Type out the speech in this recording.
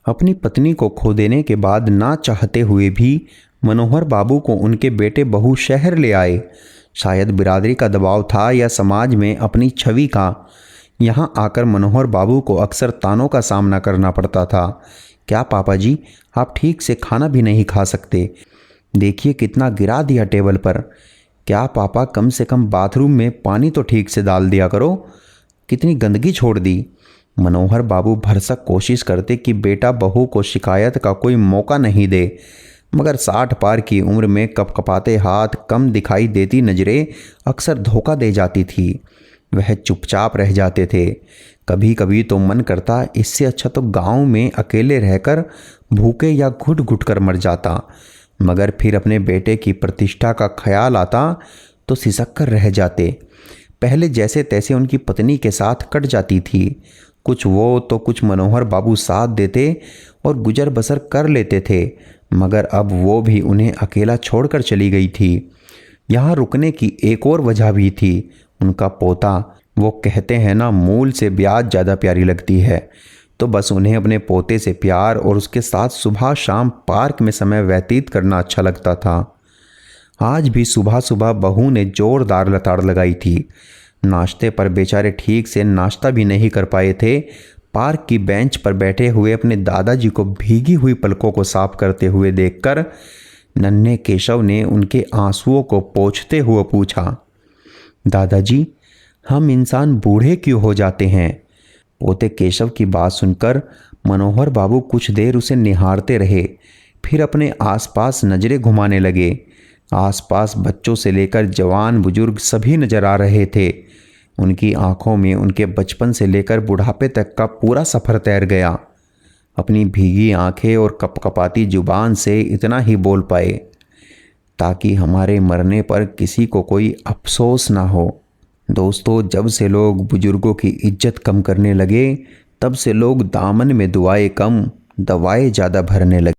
अपनी पत्नी को खो देने के बाद ना चाहते हुए भी मनोहर बाबू को उनके बेटे बहू शहर ले आए। शायद बिरादरी का दबाव था या समाज में अपनी छवि का। यहाँ आकर मनोहर बाबू को अक्सर तानों का सामना करना पड़ता था। क्या पापा जी, आप ठीक से खाना भी नहीं खा सकते? देखिए कितना गिरा दिया टेबल पर। क्या पापा, कम से कम बाथरूम में पानी तो ठीक से डाल दिया करो, कितनी गंदगी छोड़ दी। मनोहर बाबू भरसक कोशिश करते कि बेटा बहू को शिकायत का कोई मौका नहीं दे, मगर 60 पार की उम्र में कपकपाते हाथ, कम दिखाई देती नज़रें अक्सर धोखा दे जाती थी। वह चुपचाप रह जाते थे। कभी कभी तो मन करता इससे अच्छा तो गांव में अकेले रहकर भूखे या घुट घुट कर मर जाता, मगर फिर अपने बेटे की प्रतिष्ठा का ख्याल आता तो सिसक कर रह जाते। पहले जैसे तैसे उनकी पत्नी के साथ कट जाती थी। कुछ वो तो कुछ मनोहर बाबू साथ देते और गुजर बसर कर लेते थे, मगर अब वो भी उन्हें अकेला छोड़कर चली गई थी। यहाँ रुकने की एक और वजह भी थी, उनका पोता। वो कहते हैं ना, मूल से ब्याज ज़्यादा प्यारी लगती है, तो बस उन्हें अपने पोते से प्यार और उसके साथ सुबह शाम पार्क में समय व्यतीत करना अच्छा लगता था। आज भी सुबह सुबह बहू ने जोरदार लताड़ लगाई थी। नाश्ते पर बेचारे ठीक से नाश्ता भी नहीं कर पाए थे। पार्क की बेंच पर बैठे हुए अपने दादाजी को भीगी हुई पलकों को साफ करते हुए देखकर नन्हे केशव ने उनके आंसुओं को पोंछते हुए पूछा, दादाजी, हम इंसान बूढ़े क्यों हो जाते हैं? पोते केशव की बात सुनकर मनोहर बाबू कुछ देर उसे निहारते रहे, फिर अपने आसपास नजरें घुमाने लगे। आसपास बच्चों से लेकर जवान बुजुर्ग सभी नजर आ रहे थे। उनकी आंखों में उनके बचपन से लेकर बुढ़ापे तक का पूरा सफ़र तैर गया। अपनी भीगी आंखें और कपकपाती जुबान से इतना ही बोल पाए, ताकि हमारे मरने पर किसी को कोई अफसोस ना हो। दोस्तों, जब से लोग बुजुर्गों की इज्जत कम करने लगे, तब से लोग दामन में दुआएं कम, दवाएं ज़्यादा भरने लगे।